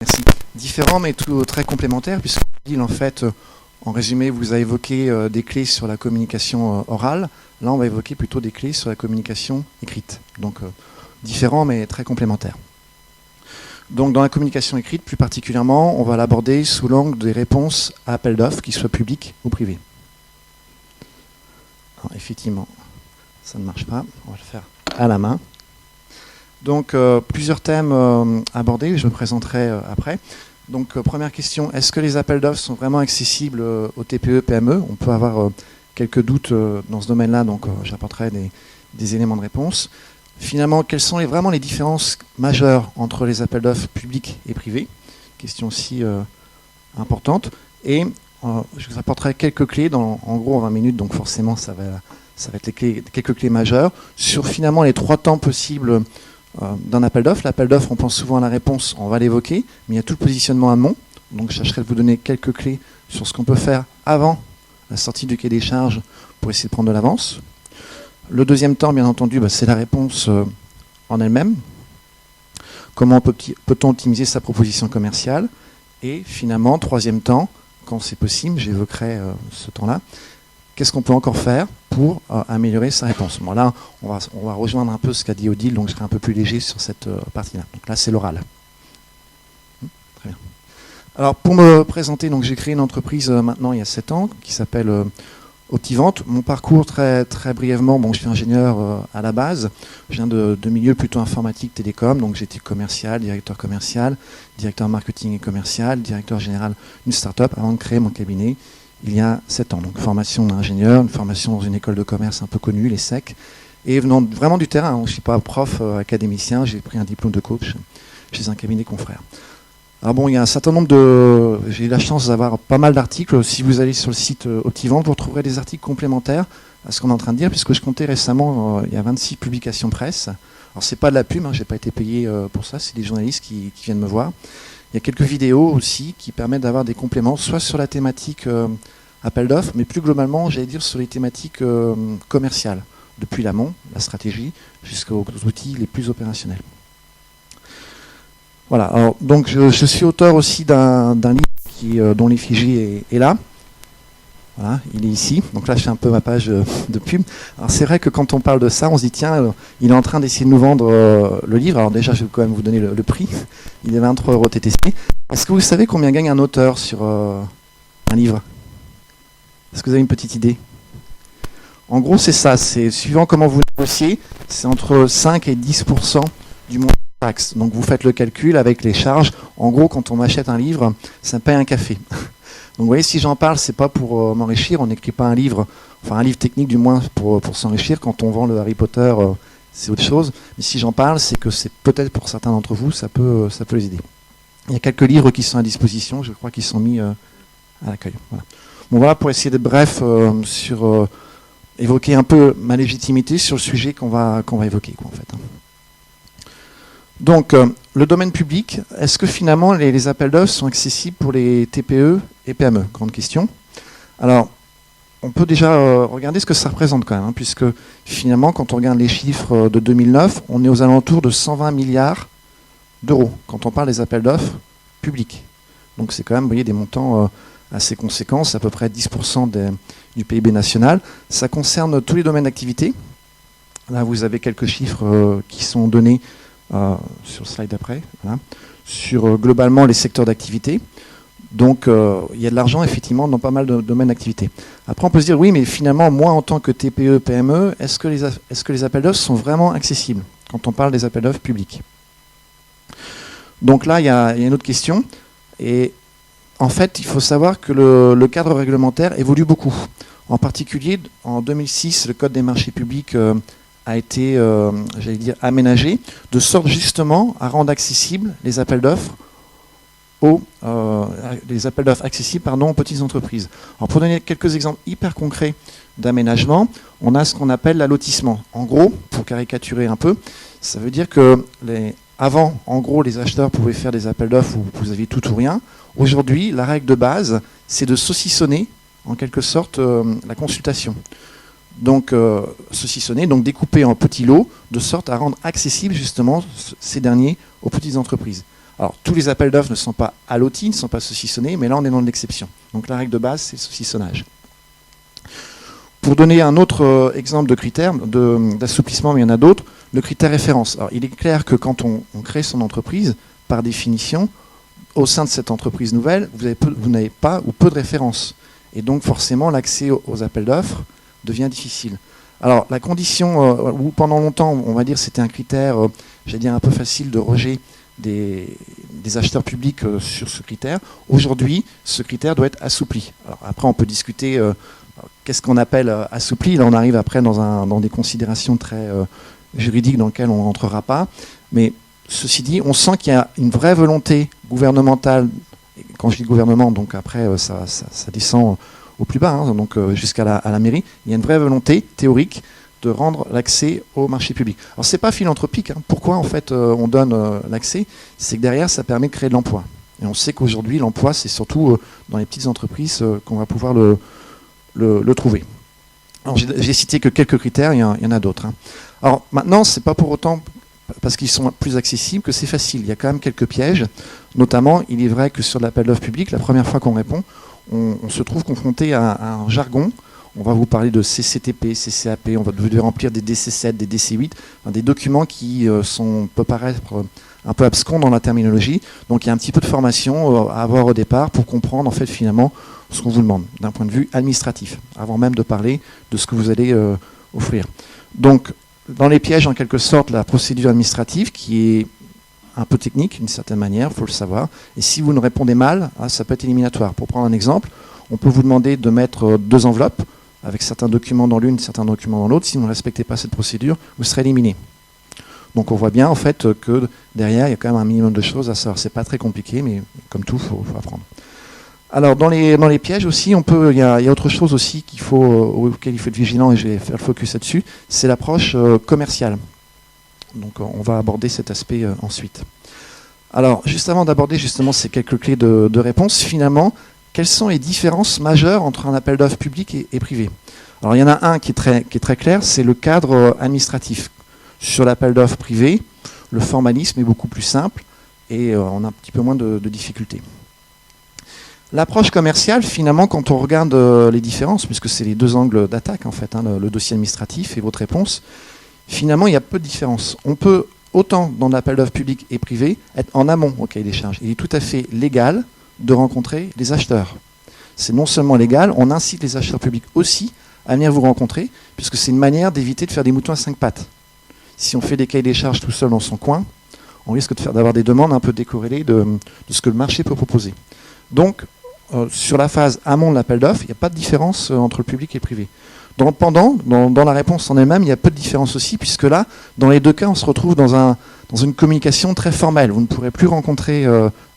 Merci. Différent mais tout très complémentaire, puisque en fait, en résumé, vous avez évoqué des clés sur la communication orale. Là, on va évoquer plutôt des clés sur la communication écrite. Donc, différent mais très complémentaire. Donc, dans la communication écrite, plus particulièrement, on va l'aborder sous l'angle des réponses à appel d'offres, qu'ils soient publics ou privés. Alors, effectivement, ça ne marche pas. On va le faire à la main. Donc, plusieurs thèmes abordés, je me présenterai après. Donc, première question, est-ce que les appels d'offres sont vraiment accessibles aux TPE, PME? On peut avoir quelques doutes dans ce domaine-là, donc j'apporterai des éléments de réponse. Finalement, quelles sont vraiment les différences majeures entre les appels d'offres publics et privés? Question aussi importante. Et je vous apporterai quelques clés, en gros en 20 minutes, donc forcément ça va être quelques clés majeures, sur finalement les 3 temps possibles d'un appel d'offres. L'appel d'offres, on pense souvent à la réponse, on va l'évoquer, mais il y a tout le positionnement amont. Donc je chercherai de vous donner quelques clés sur ce qu'on peut faire avant la sortie du cahier des charges pour essayer de prendre de l'avance. Le deuxième temps, bien entendu, c'est la réponse en elle-même. Comment peut-on optimiser sa proposition commerciale? Et finalement, troisième temps, quand c'est possible, j'évoquerai ce temps-là, qu'est-ce qu'on peut encore faire pour améliorer sa réponse? Bon, là, on va rejoindre un peu ce qu'a dit Odile, donc je serai un peu plus léger sur cette partie-là. Donc là, c'est l'oral. Très bien. Alors, pour me présenter, donc j'ai créé une entreprise maintenant il y a 7 ans qui s'appelle Optivante. Mon parcours, très, très brièvement, je suis ingénieur à la base. Je viens de milieu plutôt informatique, télécom, donc j'étais commercial, directeur marketing et commercial, directeur général d'une start-up avant de créer mon cabinet il y a 7 ans. Donc formation d'ingénieur, une formation dans une école de commerce un peu connue, les SEC, et venant vraiment du terrain. Je ne suis pas prof académicien, j'ai pris un diplôme de coach chez un cabinet confrère. Alors bon, il y a un certain nombre de... J'ai eu la chance d'avoir pas mal d'articles. Si vous allez sur le site Optivante, vous retrouverez des articles complémentaires à ce qu'on est en train de dire, puisque je comptais récemment, il y a 26 publications presse. Alors c'est pas de la pub, je n'ai pas été payé pour ça, c'est des journalistes qui viennent me voir. Il y a quelques vidéos aussi qui permettent d'avoir des compléments, soit sur la thématique appel d'offres, mais plus globalement, j'allais dire sur les thématiques commerciales, depuis l'amont, la stratégie, jusqu'aux outils les plus opérationnels. Voilà, alors, donc je suis auteur aussi d'un livre dont l'effigie est là. Voilà, il est ici. Donc là, je fais un peu ma page de pub. Alors c'est vrai que quand on parle de ça, on se dit tiens, il est en train d'essayer de nous vendre le livre. Alors déjà, je vais quand même vous donner le prix. Il est 23 € TTC. Est-ce que vous savez combien gagne un auteur sur un livre? Est-ce que vous avez une petite idée? En gros, c'est ça. C'est suivant comment vous négociez, c'est entre 5 et 10% du montant de taxe. Donc vous faites le calcul avec les charges. En gros, quand on achète un livre, ça paye un café. Donc vous voyez, si j'en parle, c'est pas pour m'enrichir, on n'écrit pas un livre, enfin un livre technique du moins pour s'enrichir. Quand on vend le Harry Potter, c'est autre chose. Mais si j'en parle, c'est que c'est peut-être pour certains d'entre vous, ça peut les aider. Il y a quelques livres qui sont à disposition, je crois qu'ils sont mis à l'accueil. Voilà. Bon voilà, pour essayer d'être bref sur évoquer un peu ma légitimité sur le sujet qu'on va évoquer, en fait. Donc, le domaine public, est-ce que finalement les appels d'offres sont accessibles pour les TPE et PME? Grande question. Alors, on peut déjà regarder ce que ça représente quand même, puisque finalement, quand on regarde les chiffres de 2009, on est aux alentours de 120 milliards d'euros quand on parle des appels d'offres publics. Donc c'est quand même, vous voyez, des montants assez conséquents, c'est à peu près 10% du PIB national. Ça concerne tous les domaines d'activité. Là, vous avez quelques chiffres qui sont donnés sur le slide d'après, voilà, sur globalement les secteurs d'activité. Donc il y a de l'argent effectivement dans pas mal de domaines d'activité. Après on peut se dire oui, mais finalement moi en tant que TPE, PME, est-ce que les appels d'offres sont vraiment accessibles quand on parle des appels d'offres publics? Donc là il y a une autre question, et en fait il faut savoir que le cadre réglementaire évolue beaucoup. En particulier en 2006, le Code des marchés publics a été, j'allais dire, aménagé, de sorte justement à rendre accessibles les appels d'offres aux petites entreprises. Alors pour donner quelques exemples hyper concrets d'aménagement, on a ce qu'on appelle l'allotissement. En gros, pour caricaturer un peu, ça veut dire que avant, en gros, les acheteurs pouvaient faire des appels d'offres où vous aviez tout ou rien. Aujourd'hui, la règle de base, c'est de saucissonner en quelque sorte la consultation. Donc saucissonner, donc découper en petits lots, de sorte à rendre accessibles justement ces derniers aux petites entreprises. Alors, tous les appels d'offres ne sont pas allotis, ne sont pas saucissonnés, mais là, on est dans l'exception. Donc, la règle de base, c'est le saucissonnage. Pour donner un autre exemple de critère d'assouplissement, mais il y en a d'autres, le critère référence. Alors, il est clair que quand on crée son entreprise, par définition, au sein de cette entreprise nouvelle, vous n'avez pas ou peu de références. Et donc, forcément, l'accès aux appels d'offres devient difficile. Alors, la condition où pendant longtemps, on va dire, c'était un critère, j'allais dire, un peu facile de rejet des acheteurs publics sur ce critère. Aujourd'hui, ce critère doit être assoupli. Alors, après, on peut discuter qu'est-ce qu'on appelle assoupli. Là, on arrive après dans des considérations très juridiques dans lesquelles on ne rentrera pas. Mais ceci dit, on sent qu'il y a une vraie volonté gouvernementale. Et quand je dis gouvernement, donc après, ça descend au plus bas, hein, donc jusqu'à la mairie. Il y a une vraie volonté théorique de rendre l'accès au marché public. Alors, ce n'est pas philanthropique. Hein. Pourquoi, en fait, on donne l'accès? C'est que derrière, ça permet de créer de l'emploi. Et on sait qu'aujourd'hui, l'emploi, c'est surtout dans les petites entreprises qu'on va pouvoir le trouver. Alors, j'ai cité que quelques critères, il y en a d'autres. Hein. Alors, maintenant, ce n'est pas pour autant, parce qu'ils sont plus accessibles, que c'est facile. Il y a quand même quelques pièges. Notamment, il est vrai que sur l'appel d'offres public, la première fois qu'on répond, on se trouve confronté à un jargon. On va vous parler de CCTP, CCAP, on va devoir remplir des DC7, des DC8, des documents qui peuvent paraître un peu abscons dans la terminologie. Donc il y a un petit peu de formation à avoir au départ pour comprendre en fait finalement ce qu'on vous demande d'un point de vue administratif, avant même de parler de ce que vous allez offrir. Donc dans les pièges en quelque sorte la procédure administrative qui est un peu technique d'une certaine manière, il faut le savoir. Et si vous ne répondez mal, ça peut être éliminatoire. Pour prendre un exemple, on peut vous demander de mettre 2 enveloppes avec certains documents dans l'une, certains documents dans l'autre. Si vous ne respectez pas cette procédure, vous serez éliminé. Donc on voit bien en fait que derrière, il y a quand même un minimum de choses à savoir. C'est pas très compliqué, mais comme tout, il faut apprendre. Alors dans les pièges aussi, il y a autre chose aussi auquel il faut être vigilant, et je vais faire le focus là-dessus, c'est l'approche commerciale. Donc on va aborder cet aspect ensuite. Alors juste avant d'aborder justement ces quelques clés de réponse, finalement, quelles sont les différences majeures entre un appel d'offres public et privé? Alors il y en a un qui est très clair, c'est le cadre administratif. Sur l'appel d'offres privé, le formalisme est beaucoup plus simple et on a un petit peu moins de difficultés. L'approche commerciale, finalement, quand on regarde les différences, puisque c'est les 2 angles d'attaque en fait, hein, le dossier administratif et votre réponse, finalement il y a peu de différence. On peut, autant dans l'appel d'offres public et privé, être en amont au cahier des charges. Il est tout à fait légal de rencontrer les acheteurs. C'est non seulement légal, on incite les acheteurs publics aussi à venir vous rencontrer, puisque c'est une manière d'éviter de faire des moutons à 5 pattes. Si on fait des cahiers des charges tout seul dans son coin, on risque d'avoir des demandes un peu décorrélées de ce que le marché peut proposer. Donc, sur la phase amont de l'appel d'offres, il n'y a pas de différence entre le public et le privé. Dans la réponse en elle-même, il y a peu de différence aussi, puisque là, dans les 2 cas, on se retrouve dans une communication très formelle. Vous ne pourrez plus rencontrer,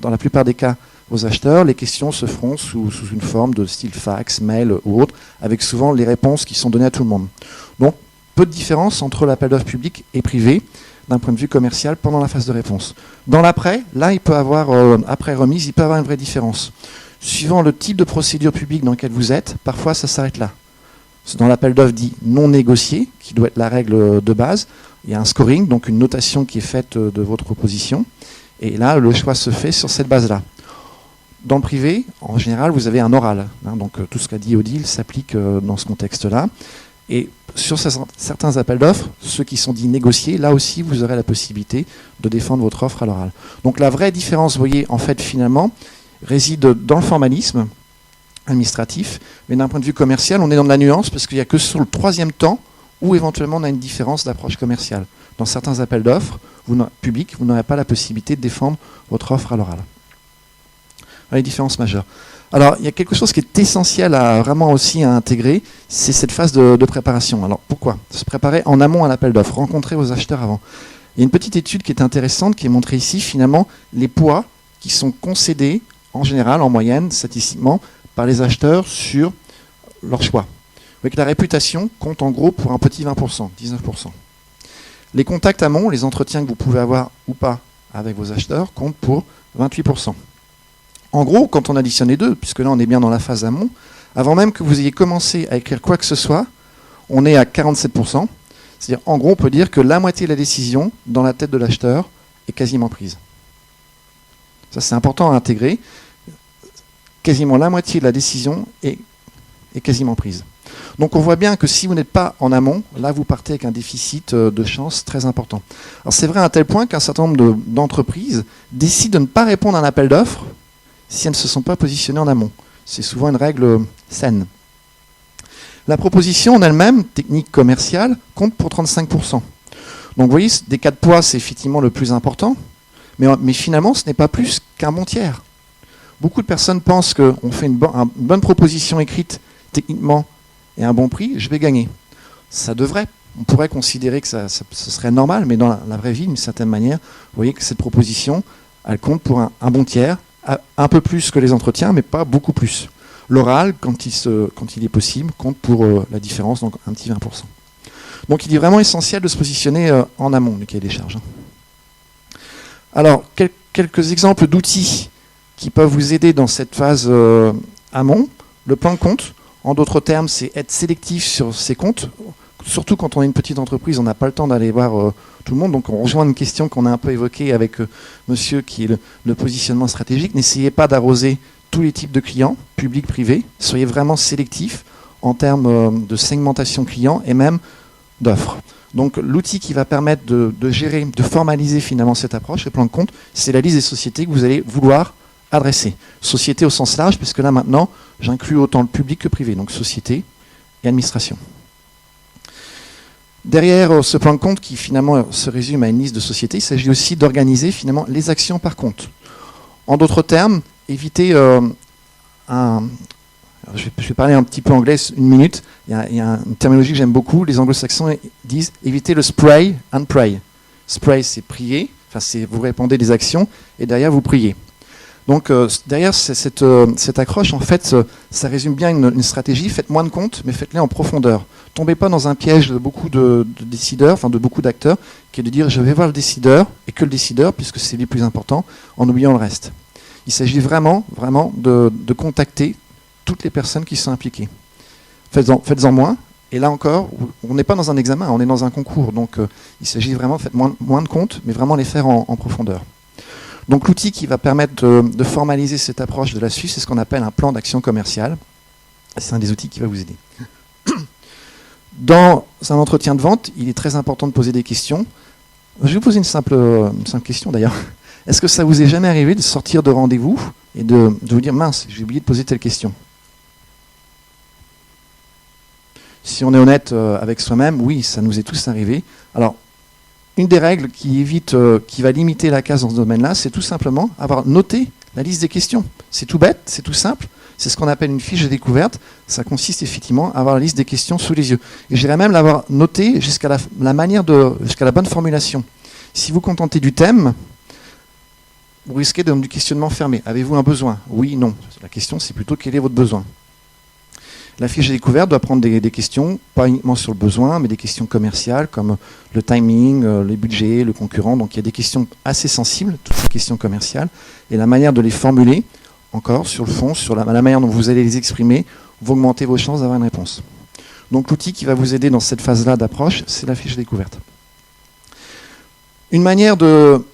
dans la plupart des cas, vos acheteurs. Les questions se feront sous une forme de style fax, mail ou autre, avec souvent les réponses qui sont données à tout le monde. Donc, peu de différence entre l'appel d'offres public et privé, d'un point de vue commercial, pendant la phase de réponse. Dans l'après, là, il peut avoir, après remise, il peut avoir une vraie différence. Suivant le type de procédure publique dans laquelle vous êtes, parfois ça s'arrête là. Dans l'appel d'offres dit non négocié, qui doit être la règle de base, il y a un scoring, donc une notation qui est faite de votre proposition, et là, le choix se fait sur cette base-là. Dans le privé, en général, vous avez un oral. Hein, donc tout ce qu'a dit Odile s'applique dans ce contexte-là. Et sur certains appels d'offres, ceux qui sont dits négociés, là aussi, vous aurez la possibilité de défendre votre offre à l'oral. Donc la vraie différence, vous voyez, en fait, finalement, réside dans le formalisme administratif, mais d'un point de vue commercial, on est dans de la nuance, parce qu'il n'y a que sur le 3e temps où éventuellement on a une différence d'approche commerciale. Dans certains appels d'offres publics, vous n'aurez pas la possibilité de défendre votre offre à l'oral. Les différences majeures. Alors, il y a quelque chose qui est essentiel à vraiment aussi à intégrer, c'est cette phase de préparation. Alors, pourquoi? Se préparer en amont à l'appel d'offres, rencontrer vos acheteurs avant. Il y a une petite étude qui est intéressante, qui est montrée ici, finalement, les poids qui sont concédés, en général, en moyenne, statistiquement, par les acheteurs sur leur choix. Vous voyez que la réputation compte en gros pour un petit 20%, 19%. Les contacts amont, les entretiens que vous pouvez avoir ou pas avec vos acheteurs, comptent pour 28%. En gros, quand on additionne les deux, puisque là on est bien dans la phase amont, avant même que vous ayez commencé à écrire quoi que ce soit, on est à 47%. C'est-à-dire, en gros, on peut dire que la moitié de la décision, dans la tête de l'acheteur, est quasiment prise. Ça, c'est important à intégrer. Quasiment la moitié de la décision est quasiment prise. Donc on voit bien que si vous n'êtes pas en amont, là vous partez avec un déficit de chance très important. Alors c'est vrai à tel point qu'un certain nombre d'entreprises décident de ne pas répondre à un appel d'offres si elles ne se sont pas positionnées en amont. C'est souvent une règle saine. La proposition en elle-même, technique commerciale, compte pour 35%. Donc vous voyez, des cas de poids, c'est effectivement le plus important, mais finalement ce n'est pas plus qu'un bon tiers. Beaucoup de personnes pensent qu'on fait une bonne proposition écrite techniquement et un bon prix, je vais gagner. Ça devrait, on pourrait considérer que ce serait normal, mais dans la vraie vie, d'une certaine manière, vous voyez que cette proposition, elle compte pour un bon tiers, un peu plus que les entretiens, mais pas beaucoup plus. L'oral, quand il est possible, compte pour la différence, donc un petit 20%. Donc il est vraiment essentiel de se positionner en amont du cahier des charges. Alors, quelques exemples d'outils qui peuvent vous aider dans cette phase amont. Le plan de compte, en d'autres termes, c'est être sélectif sur ses comptes. Surtout quand on est une petite entreprise, on n'a pas le temps d'aller voir tout le monde. Donc on rejoint une question qu'on a un peu évoquée avec monsieur qui est le positionnement stratégique. N'essayez pas d'arroser tous les types de clients, publics, privés. Soyez vraiment sélectif en termes de segmentation client et même d'offres. Donc l'outil qui va permettre de gérer, de formaliser finalement cette approche, le plan de compte, c'est la liste des sociétés que vous allez vouloir adresser. Société au sens large, puisque là maintenant, j'inclus autant le public que privé, donc société et administration. Derrière ce plan de compte qui finalement se résume à une liste de sociétés, il s'agit aussi d'organiser finalement les actions par compte. En d'autres termes, éviter je vais parler un petit peu anglais une minute. Il y a une terminologie que j'aime beaucoup. Les anglo-saxons disent éviter le spray and pray. Spray, c'est prier, enfin c'est vous répondez des actions et derrière vous priez. Donc derrière cette accroche, en fait, ça résume bien une stratégie. Faites moins de comptes, mais faites-les en profondeur. Tombez pas dans un piège de beaucoup de décideurs, enfin de beaucoup d'acteurs, qui est de dire je vais voir le décideur, et que le décideur, puisque c'est les plus importants, en oubliant le reste. Il s'agit vraiment de contacter toutes les personnes qui sont impliquées. Faites-en moins, et là encore, on n'est pas dans un examen, on est dans un concours. Donc il s'agit vraiment de faire moins de comptes, mais vraiment les faire en profondeur. Donc l'outil qui va permettre de formaliser cette approche de la Suisse, c'est ce qu'on appelle un plan d'action commerciale. C'est un des outils qui va vous aider. Dans un entretien de vente, il est très important de poser des questions. Je vais vous poser une simple question d'ailleurs. Est-ce que ça vous est jamais arrivé de sortir de rendez-vous et de vous dire « mince, j'ai oublié de poser telle question ». Si on est honnête avec soi-même, oui, ça nous est tous arrivé. Alors, une des règles qui va limiter la casse dans ce domaine-là, c'est tout simplement avoir noté la liste des questions. C'est tout bête, c'est tout simple. C'est ce qu'on appelle une fiche de découverte. Ça consiste effectivement à avoir la liste des questions sous les yeux. Et j'irais même l'avoir notée jusqu'à jusqu'à la bonne formulation. Si vous contentez du thème, vous risquez du questionnement fermé. Avez-vous un besoin? Oui, non. La question, c'est plutôt quel est votre besoin. La fiche de découverte doit prendre des questions, pas uniquement sur le besoin, mais des questions commerciales comme le timing, les budgets, le concurrent. Donc il y a des questions assez sensibles, toutes ces questions commerciales. Et la manière de les formuler, encore sur le fond, sur la manière dont vous allez les exprimer, vous augmentez vos chances d'avoir une réponse. Donc l'outil qui va vous aider dans cette phase-là d'approche, c'est la fiche de découverte. Une manière de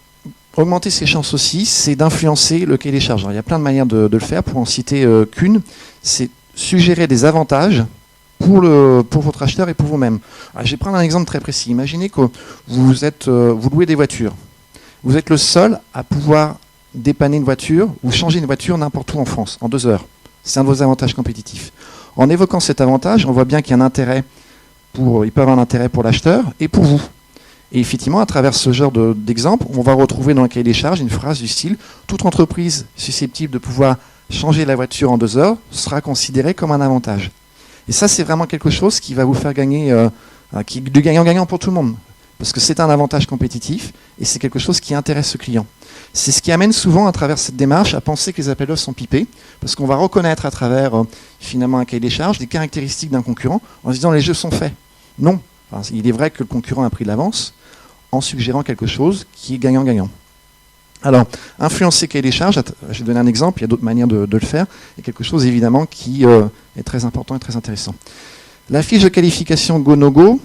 augmenter ses chances aussi, c'est d'influencer le cahier des charges. Alors, il y a plein de manières de le faire, pour en citer qu'une, c'est suggérer des avantages pour votre acheteur et pour vous-même. Je vais prendre un exemple très précis. Imaginez que vous louez des voitures. Vous êtes le seul à pouvoir dépanner une voiture ou changer une voiture n'importe où en France, en 2 heures. C'est un de vos avantages compétitifs. En évoquant cet avantage, on voit bien qu'il y a il peut avoir un intérêt pour l'acheteur et pour vous. Et effectivement, à travers ce genre d'exemple, on va retrouver dans le cahier des charges une phrase du style « Toute entreprise susceptible de pouvoir changer la voiture en 2 heures sera considérée comme un avantage ». Et ça, c'est vraiment quelque chose qui va vous faire gagner, qui est du gagnant-gagnant pour tout le monde. Parce que c'est un avantage compétitif et c'est quelque chose qui intéresse le client. C'est ce qui amène souvent, à travers cette démarche, à penser que les appels d'offres sont pipés, parce qu'on va reconnaître à travers, finalement, un cahier des charges, des caractéristiques d'un concurrent, en se disant « les jeux sont faits ». Non. Enfin, il est vrai que le concurrent a pris de l'avance, en suggérant quelque chose qui est gagnant-gagnant. Alors, influencer cahier des charges, je vais donner un exemple, il y a d'autres manières de le faire, et quelque chose évidemment qui est très important et très intéressant. La fiche de qualification go-no-go,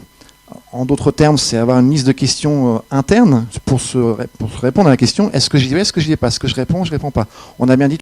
En d'autres termes, c'est avoir une liste de questions internes pour se répondre à la question est-ce que j'y vais, est-ce que j'y vais pas, est-ce que je réponds pas. On a bien dit